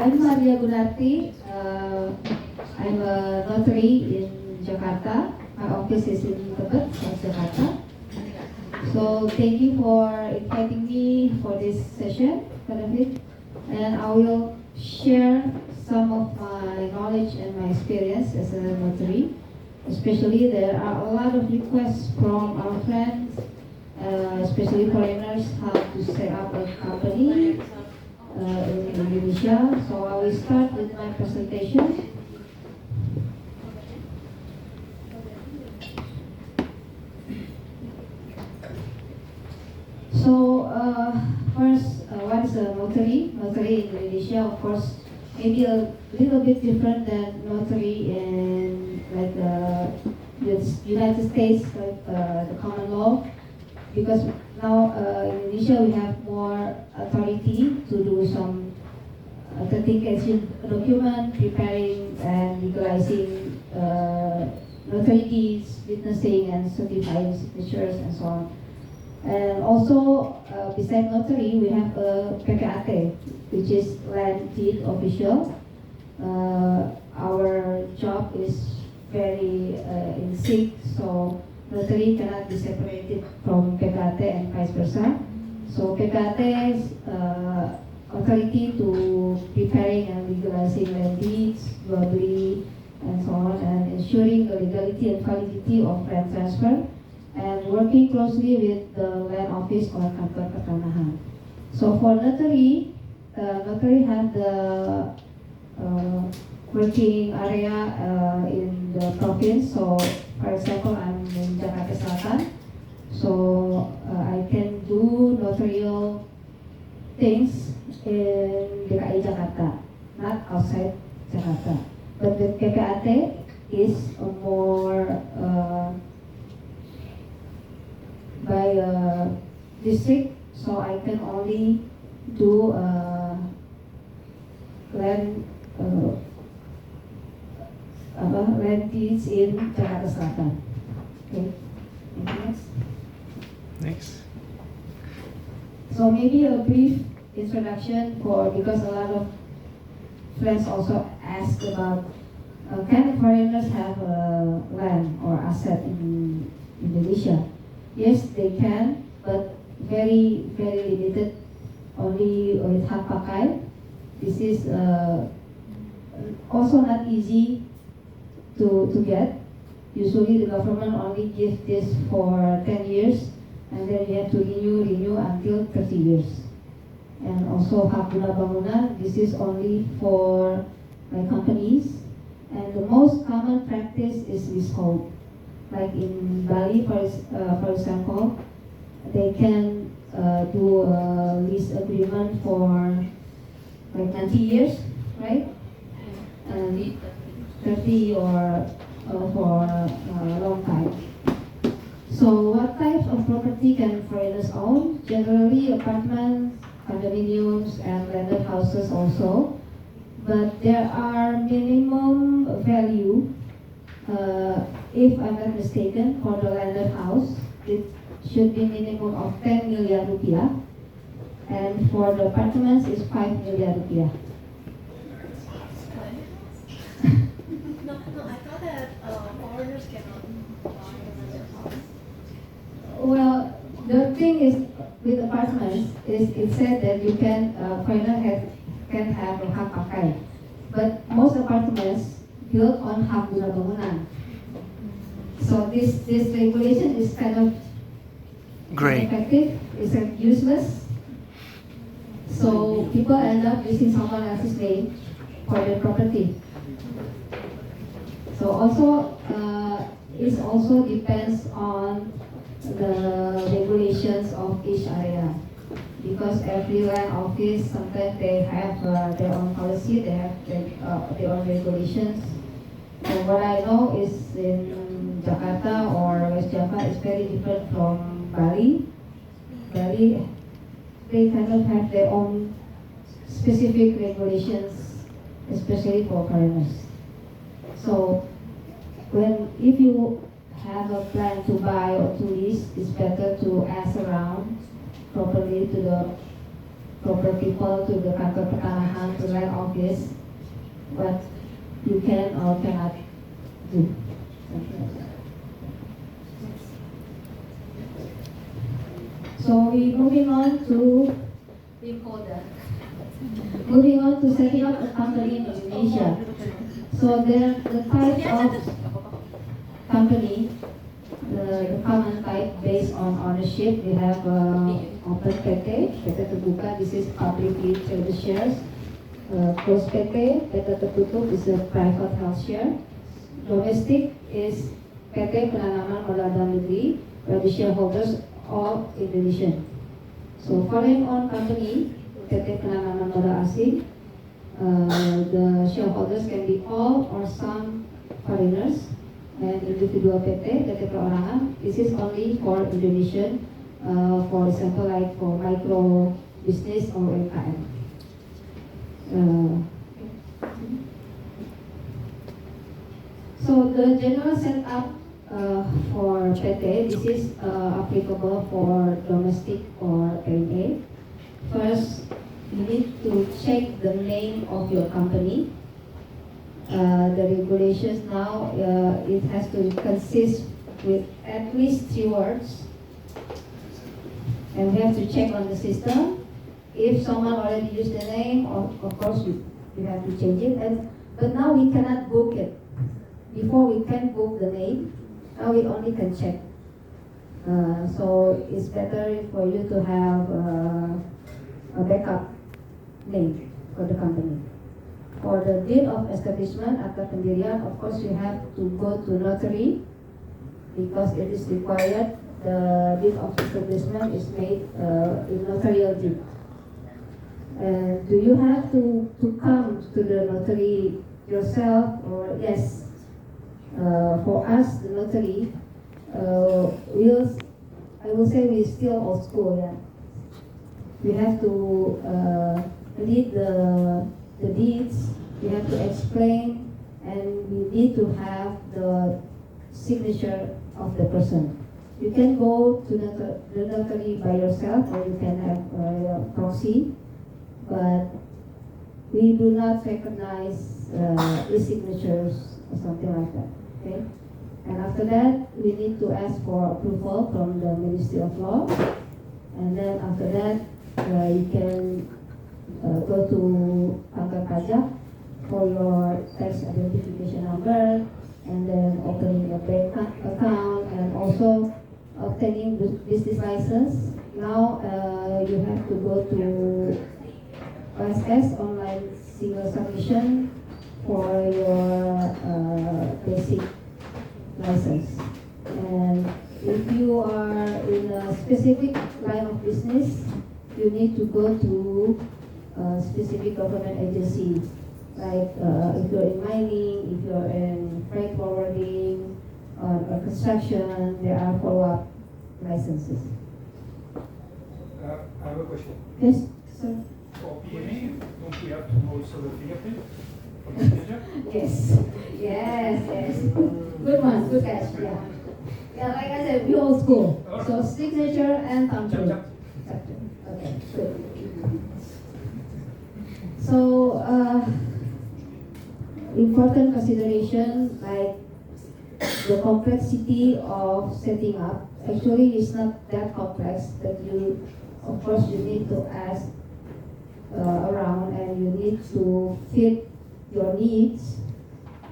I'm Maria Gunarti. I'm a notary in Jakarta. My office is in Tebet, South Jakarta. So thank you for inviting me for this session, David. And I will share some of my knowledge and my experience as a notary. Especially there are a lot of requests from our friends, especially foreigners, how to set up a company in Indonesia. So I will start with my presentation. So first, what is a notary? Notary in Indonesia, of course, maybe a little bit different than notary in like the United States, like the common law, because now in Indonesia we have more authority to do some authentication document, preparing and legalizing notary deeds, witnessing and certifying signatures and so on. And also, besides notary, we have a PPAT, which is land deed official. Our job is very in sync, so notary cannot be separated from PPAT and vice versa. So PPAT's authority to preparing and legalizing land deeds, jual beli, and so on, and ensuring the legality and validity of land transfer, and working closely with the land office or kantor ketanahan. So for notary, notary have the working area in the province. So for example, I'm in Jakarta Selatan, so I can do notarial things in DKI Jakarta, not outside Jakarta. But the PPAT is more by district, so I can only do land land deeds in Jakarta Selatan. Okay, next. Next. So maybe a brief introduction because a lot of friends also ask about can foreigners have land or asset in Indonesia? Yes, they can, but very, very limited, only with hak pakai. This is also not easy to get. Usually the government only gives this for 10 years, and then you have to renew until 30 years. And also hak guna bangunan, this is only for companies. And the most common practice is leasehold. Like in Bali, for example, they can do a lease agreement for like 90 years, right? And 30 or for a long time. So what types of property can foreigners own? Generally apartments, condominiums, and landed houses also. But there are minimum value. If I'm not mistaken, for the landed house, it should be minimum of 10 million rupiah, and for the apartments is 5 million rupiah. No, I thought that foreigners cannot buy a landed house. Well, the thing is with apartments is it said that you can foreigner can have a hak pakai, but most apartments built on hak guna bangunan. So this regulation is kind of Great. ineffective, it's useless. So people end up using someone else's name for their property. So also it also depends on the regulations of each area, because every land office sometimes they have their own policy, they have their own regulations. So what I know is in Jakarta or West Java is very different from Bali. Bali, they kind of have their own specific regulations, especially for foreigners. So if you have a plan to buy or to lease, it's better to ask around properly to the proper people to the kantor pertanahan to land office, what you can or cannot do. Something like that. So we moving on to setting up a company in Indonesia. So there the type of company, the common type based on ownership. We have open PT terbuka. This is publicly traded shares. Closed PT tertutup is a private health share. Domestic is PT penanaman modal dalam negeri, where the shareholders all Indonesian. So foreign-owned company, PT penanaman modal asing, the shareholders can be all or some foreigners. And individual PT perorangan, this is only for Indonesian, for example like for micro business or UMKM. So the general setup for PT, this is applicable for domestic or NA. First, you need to check the name of your company. The regulations now, it has to consist with at least 3 words. And we have to check on the system. If someone already used the name, of course you have to change it. But now we cannot book it. Before we can book the name, now we only can check. So it's better for you to have a backup name for the company. For the deed of establishment atau pendirian, of course you have to go to notary because it is required. The deed of establishment is made in notarial deed. And do you have to come to the notary yourself or yes? For us, the notary, I will say we're still old school. Yeah, we have to read the deeds. We have to explain, and we need to have the signature of the person. You can go to the notary by yourself, or you can have a proxy, but we do not recognize e-signatures or something like that. Okay, and after that, we need to ask for approval from the Ministry of Law, and then after that, you can go to kantor pajak for your tax identification number, and then opening a bank account, and also obtaining business license. Now you have to go to OSS, online single submission, for your basic license. And if you are in a specific line of business, you need to go to a specific government agency. Like if you're in mining, if you're in freight forwarding, or construction, there are follow-up licenses. I have a question. Yes, sir. For PMA, don't we have to know also the fingerprint from the signature? Yes, yes. Good one, good catch. Yeah. Yeah, like I said, we old school. So signature and thumbprint. Okay, good. So important consideration like the complexity of setting up. Actually, it's not that complex. But you, of course, you need to ask around, and you need to fit your needs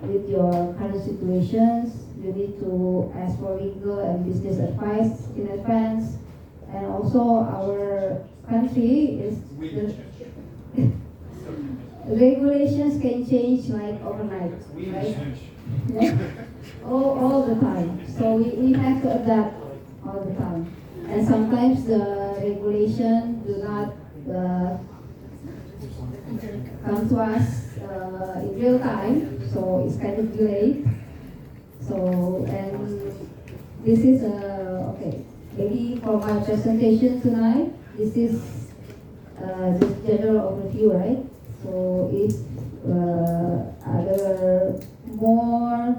with your current situations. You need to ask for legal and business advice in advance. And also, our country is regulations can change like overnight, right? Yeah? all the time. So we have to adapt all the time. And sometimes the regulation do not come to us in real time, so it's kind of delayed. So, and this is okay. Maybe for my presentation tonight, this is the general overview, right? So if other more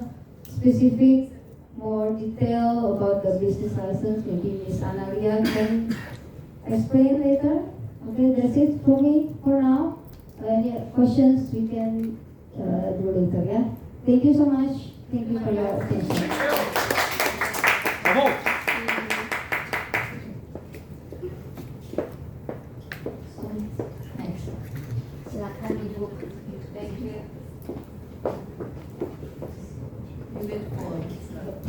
specific, more detail about the business license, maybe Ms. Analia can explain later. Okay, that's it for me for now. Any questions we can do later, yeah? Thank you so much. Thank you for your attention. Bravo! Thanks. Silakan Ibu. Thank you. We will for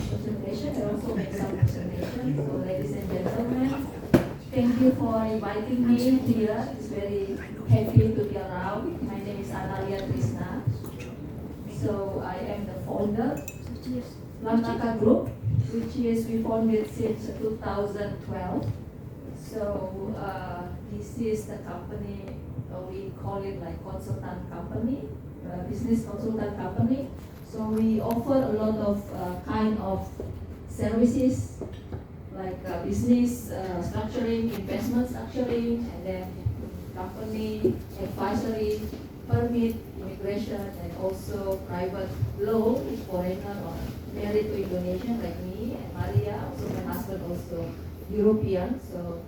presentation. I also make some presentation. So, ladies and gentlemen, thank you for inviting me here. It's very happy to be around. My name is Analia Krishna. So I am the founder Lanaka Group, which is we founded since 2012. So this is the company, we call it like consultant company, business consultant company. So we offer a lot of kind of services like business structuring, investment structuring, and then company advisory, permit, immigration, and also private law if foreigner or married to Indonesian like me and Maria, also my husband also European. So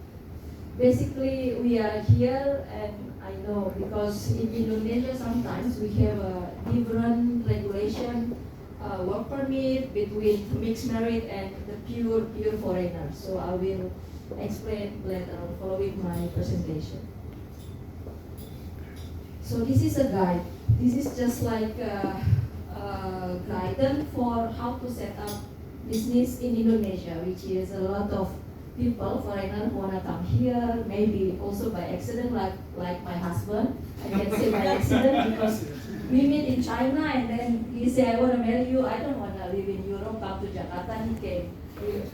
basically we are here, and I know because in Indonesia sometimes we have a different regulation, work permit between mixed married and the pure foreigner. So I will explain later on following my presentation. So this is a guide. This is just like a guidance for how to set up business in Indonesia, which is a lot of people, foreigners who wanna come here, maybe also by accident, like my husband. I can say by accident because we meet in China and then he said, I wanna marry you, I don't wanna live in Europe, come to Jakarta, he came.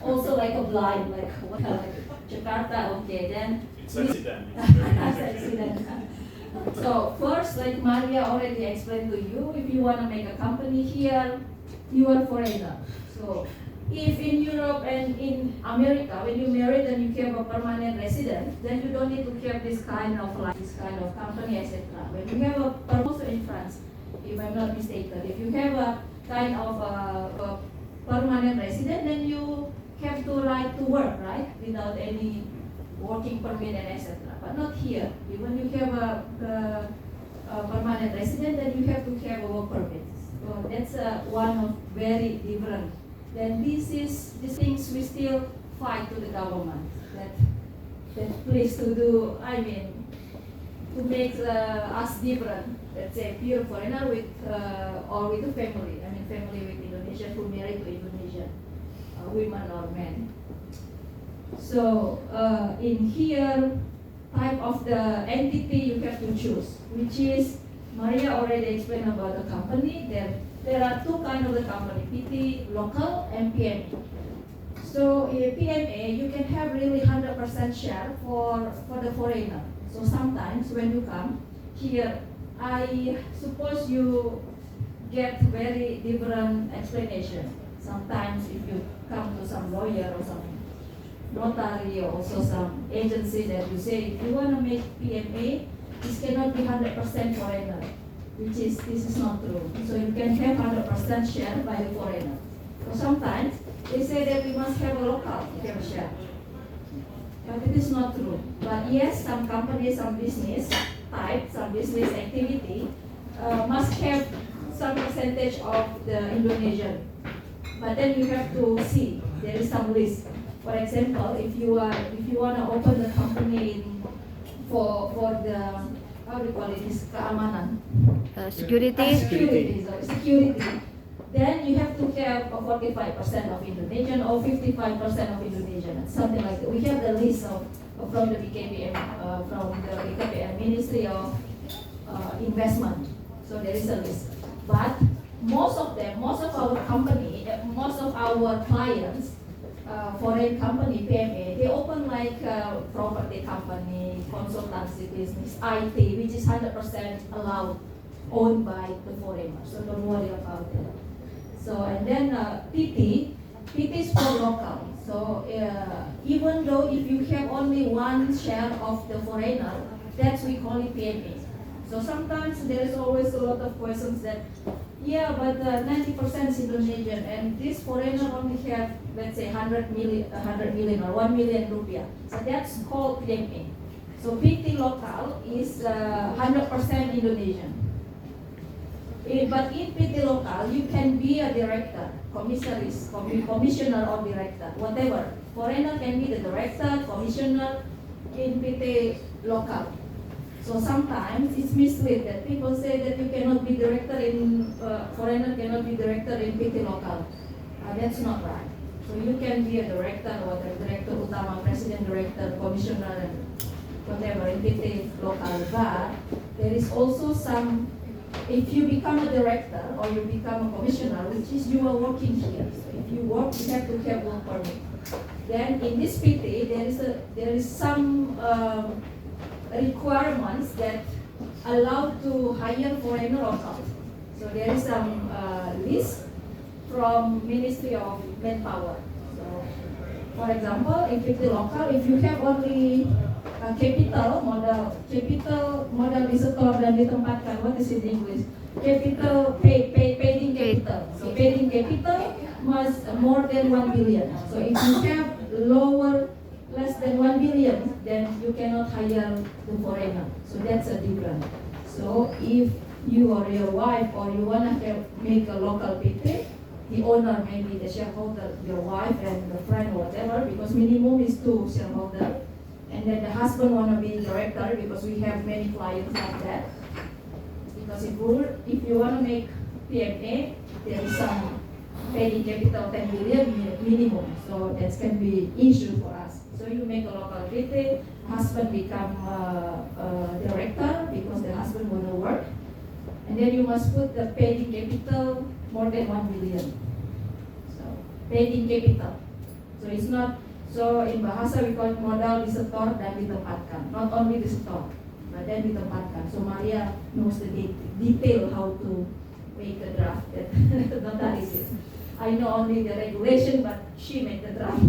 Also like a blind, like Jakarta, okay, then. It's accident. Accident. So first, like Maria already explained to you, if you want to make a company here, you are foreigner. So if in Europe and in America, when you marry and you have a permanent resident, then you don't need to have this kind of company, etc. When you have a also in France, if I'm not mistaken, if you have a kind of a permanent resident, then you have to right to work, right, without any working permit and etc. But not here. When you have a permanent resident, then you have to have a work permit. So that's one of very different. Then these things we still fight to the government that please to do. I mean, to make us different. Let's say pure foreigner with or with a family. I mean, family with Indonesian who married to Indonesian women or men. So in here, type of the entity you have to choose, which is Maria already explained about the company. There are two kinds of the company: PT local and PME. So in PME, you can have really 100% share for the foreigner. So sometimes when you come here, I suppose you get very different explanation. Sometimes if you come to some lawyer or some notary or also some agency that you say, if you want to make PMA, this cannot be 100% foreigner, this is not true. So you can have 100% share by the foreigner. So sometimes they say that we must have a local share, but it is not true. But yes, some companies, some business type, some business activity must have some percentage of the Indonesian. But then you have to see there is some risk. For example, if you want to open the company for the how do you call it, this keamanan, security, then you have to have 45% of Indonesian or 55% of Indonesian, something like that. We have the list from the BKPM, from the BKPM Ministry of Investment. So there is a list, but most of our company, most of our clients, foreign company, PMA, they open like property company, consultancy business, IT, which is 100% allowed, owned by the foreigner. So don't worry about that. So and then PT is for local. So even though if you have only one share of the foreigner, that's we call it PMA. So sometimes there is always a lot of questions that, yeah, but 90% is Indonesian, and this foreigner only have, let's say, 100 million or 1 million rupiah. So that's called PMA. So PT local is 100% Indonesian. But in PT local, you can be a director, commissioner or director, whatever. Foreigner can be the director, commissioner in PT local. So sometimes it's mislead that people say that you cannot be director in, foreigner cannot be director in PT local. That's not right. So you can be a director, whatever, director utama, president, director, commissioner, and whatever in PT local. But there is also some, if you become a director or you become a commissioner, which is you are working here. So if you work, you have to have work permit. Then in this PT, there is some requirements that allow to hire foreigner or not. So there is some list from Ministry of Manpower. So, for example, in PT local, if you have only capital modal disetor dan ditempatkan, what is in English? Capital paid-in capital. So paid-in capital must more than 1 billion. So if you have less than 1 billion, then you cannot hire the foreigner. So that's a difference. So if you or your wife or you wanna make a local PT, the owner, maybe the shareholder, your wife and the friend or whatever, because minimum is 2 shareholders. And then the husband wanna be director, because we have many clients like that. Because if you wanna make PMA, there is some paid capital 10 billion minimum, so that can be issue for us. So you make a local PT, husband become a director because the husband wanna work, and then you must put the paid capital more than 1 billion. So paid capital. So it's not. So in bahasa we call it modal disetor dan ditempatkan. Not only disetor, but then ditempatkan. So Maria knows the detail how to make the draft that notaris. I know only the regulation, but she made the draft.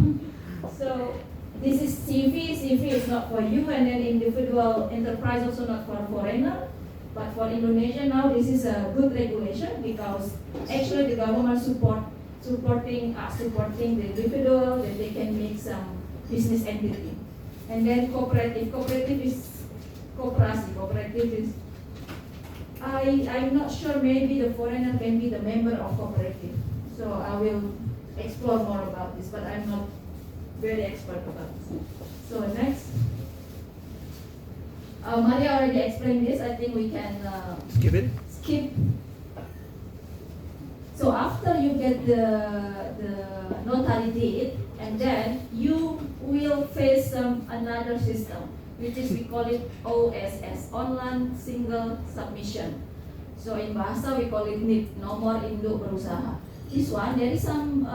So this is CV. CV is not for you, and then individual enterprise also not for foreigner. But for Indonesia now, this is a good regulation because actually the government supporting the individual that they can make some business entity. And then cooperative is kooperasi. Cooperative is, I'm not sure, maybe the foreigner can be the member of cooperative. So I will explore more about this, but I'm not very expert about this. So next. Maria already explained this. I think we can skip. So after you get the notary deed, and then you will face another system, which is we call it OSS, Online Single Submission. So in bahasa we call it NIB, Nomor Induk Berusaha. This one, there is some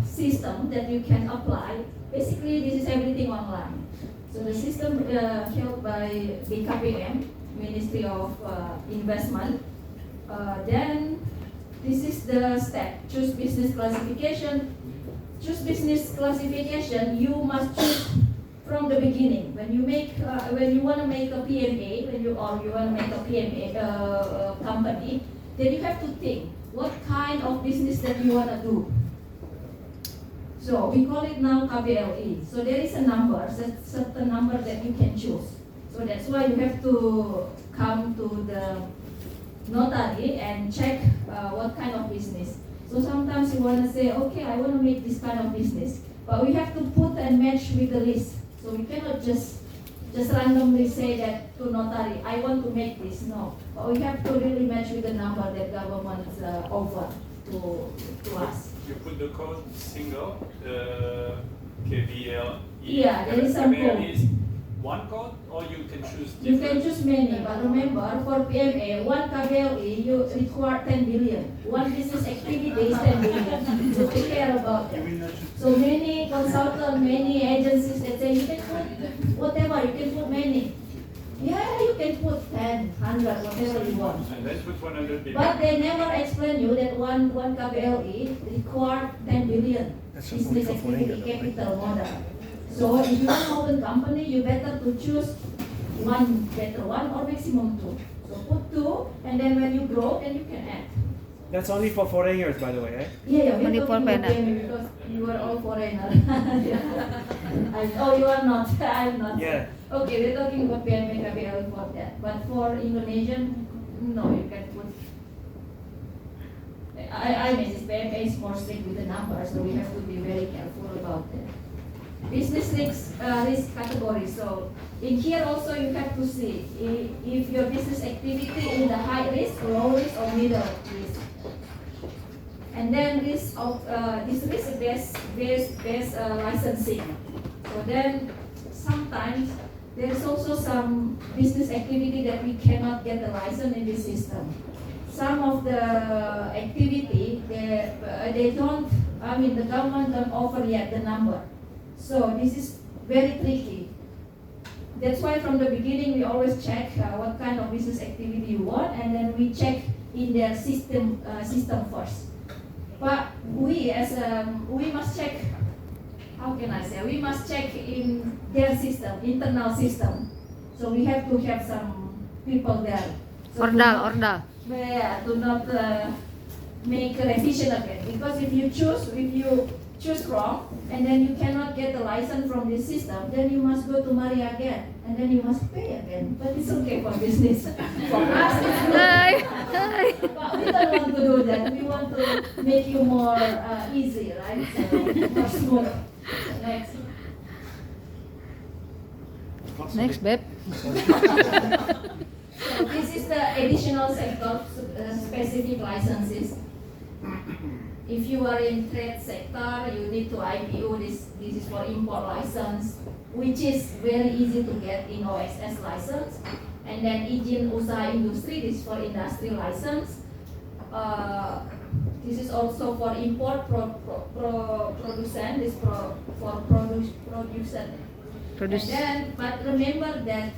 system that you can apply. Basically, this is everything online. So the system held by BKPM, Ministry of Investment. Then this is the step, choose business classification. Choose business classification, you must choose from the beginning. When you want to make a PMA, when you want to make a PMA company, then you have to think what kind of business that you want to do. So we call it now KBLI. So there is a number, certain number that you can choose. So that's why you have to come to the notary and check what kind of business. So sometimes you want to say, okay, I want to make this kind of business, but we have to put and match with the list. So we cannot just randomly say that to notary, I want to make this. No, but we have to really match with the number that government offer to us. You put the code single, KBL. Yeah, there is some KBL code. is one code, or you can choose different. You can choose many, but remember, for PMA, one KBLI, you require 10 billion. One business activity is 10 billion. So take care about that. So many consultants, many agencies that say you can put whatever, you can put many. Yeah, you can put 10, 100, whatever you want. And let's put 100 billion. But they never explain you that one KBLI require 10 billion business activity capital model. So if you want to open company, you better to choose one or maximum 2. So put 2, and then when you grow, then you can add. That's only for foreigners, by the way, right? Yeah, we're Only for talking about foreigner. PMA because you are all foreigner. Oh, you are not. I'm not. Yeah. Okay, we're talking about PMA KPL for that. But for Indonesian, no, you can put. I mean, this PMA is more strict with the numbers, so we have to be very careful about that. Business risk category. So in here also you have to see if your business activity is the high risk, low risk, or middle risk. And then risk of this risk based licensing. So then sometimes there is also some business activity that we cannot get the license in this system. Some of the activity they don't. I mean the government don't offer yet the number. So this is very tricky. That's why from the beginning we always check what kind of business activity you want, and then we check in their system first. But we must check. How can I say? We must check in their system, internal system. So we have to have some people there. So Ordal. Yeah, do not make a revision again. Because if you choose wrong, and then you cannot get the license from this system, then you must go to Maria again, and then you must pay again. But it's okay for business. For us, it's good. But we don't want to do that. We want to make you more easy, right? So, more smooth. Next. Next, babe. So this is the additional sector specific licenses. If you are in trade sector, you need to IPO. This is for import license, which is very easy to get in OSS license. And then izin usaha industri, this is for industry license. This is also for import production. This for production. And then, but remember that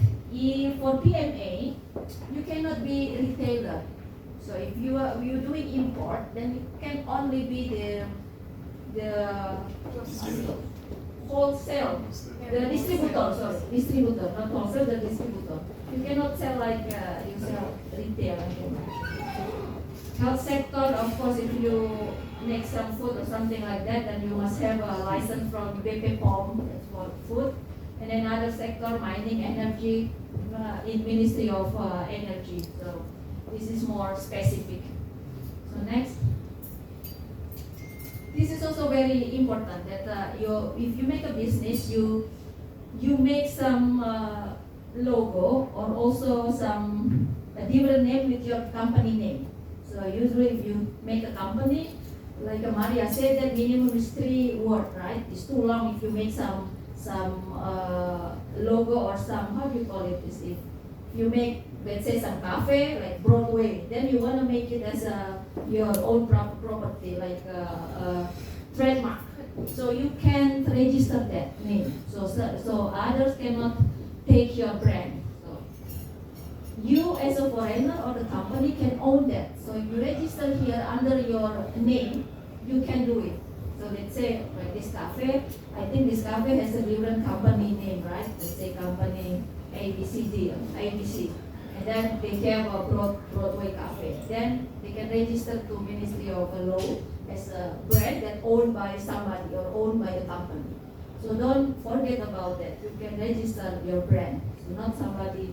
for PMA, you cannot be retailer. So if you're doing import, then it can only be the wholesale, the distributor, not wholesale, the distributor. You cannot sell like you sell retail. Health sector, of course, if you make some food or something like that, then you must have a license from BPOM, that's for food. And then other sector, mining, energy, in Ministry of Energy. So this is more specific. So next. This is also very important that if you make a business, you make some logo or also some a different name with your company name. So usually if you make a company, like Maria said, that minimum is 3 words, right? It's too long if you make some logo or some, how do you call it? If you make, let's say, some cafe like Broadway, then you want to make it as your own property, like a trademark. So you can register that name. So others cannot take your brand. So you as a foreigner or the company can own that. So if you register here under your name, you can do it. So let's say like this cafe, I think this cafe has a different company name, right? Let's say company ABC. And then they have a Broadway cafe. Then they can register to Ministry of Law as a brand that owned by somebody or owned by the company. So don't forget about that. You can register your brand. So not somebody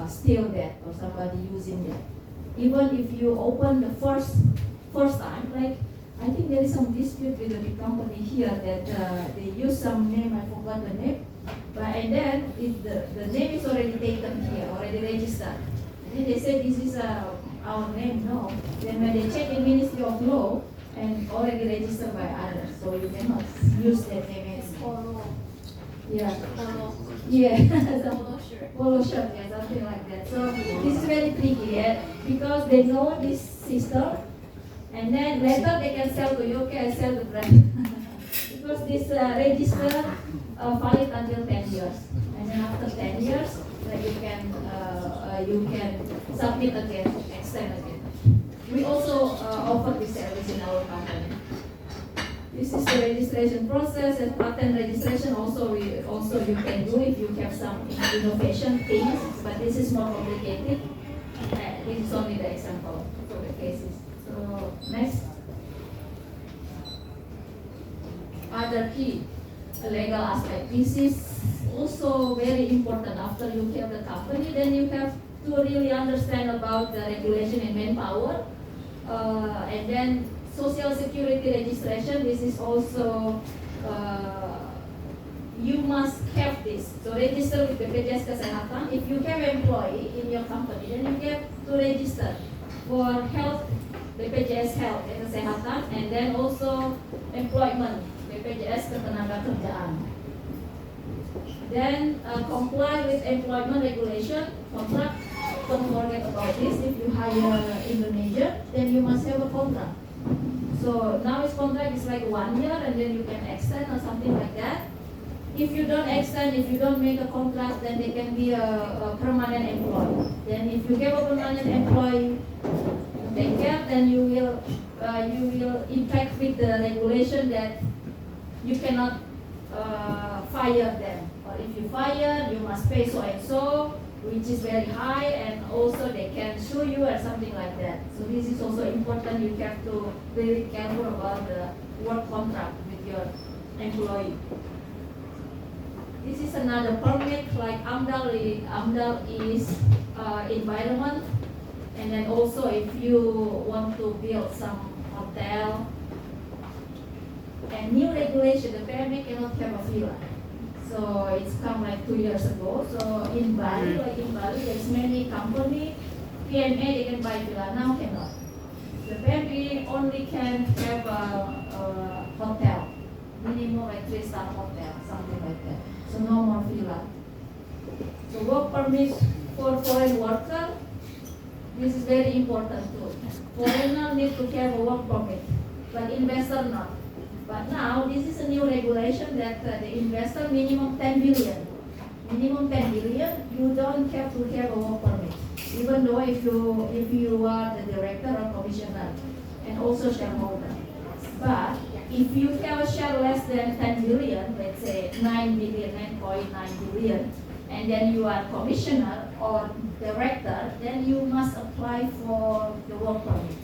steal that or somebody using that. Even if you open the first time, like I think there is some dispute with the big company here that they use some name, I forgot the name. And then if the name is already taken here, already registered. And then they say this is our name, no. Then when they check in Ministry of Law and already registered by others, so you cannot use that name as Polo. yeah. Polo. Yeah. Polo shirt. Polo shirt, yeah, something like that. So this is very tricky, yeah, because they know this system, and then later they can sell to you. Okay, I sell the brand because this register valid until 10 years, and then after 10 years, you can submit again, extend again. We also offer this service in our company. This is the registration process, and patent registration also you can do if you have some innovation things, but this is more complicated. This is only the example for the cases. So another key legal aspect. This is also very important. After you have the company, then you have to really understand about the regulation and manpower. And then social security registration, this is also, you must have this. So register with BPJS Kesehatan. If you have employee in your company, then you have to register for health, BPJS Health Kesehatan, and then also employment, BPJS Ketenagakerjaan. Then comply with employment regulation, contract. Don't forget about this. If you hire Indonesia, then you must have a contract. So now his contract is like 1 year, and then you can extend or something like that. If you don't extend, if you don't make a contract, then they can be a permanent employee. Then if you have a permanent employee, take care, then you will impact with the regulation that you cannot fire them. Or if you fire, you must pay so and so, which is very high, and also they can sue you or something like that. So this is also important. You have to be very careful about the work contract with your employee. This is another permit, like AMDAL is environment, and then also if you want to build some hotel, and new regulation, the PMA cannot have a villa. So it's come like 2 years ago. So in Bali, there's many company, PMA they can buy villa, now cannot. The PMA only can have a hotel, minimum like 3-star hotel, something like that. So no more villa. So work permit for foreign worker, this is very important too. Foreigner need to have a work permit, but investor not. But now this is a new regulation that the investor minimum 10 billion. Minimum 10 billion, you don't have to have a work permit. Even though if you are the director or commissioner and also shareholder. But if you have a share less than 10 billion, let's say 9 billion, 9.9 billion, and then you are commissioner or director, then you must apply for the work permit.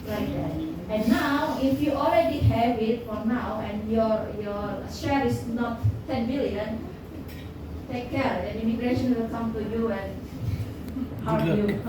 Like that. And now, if you already have it for now, and your share is not 10 billion, take care, and immigration will come to you and harm you.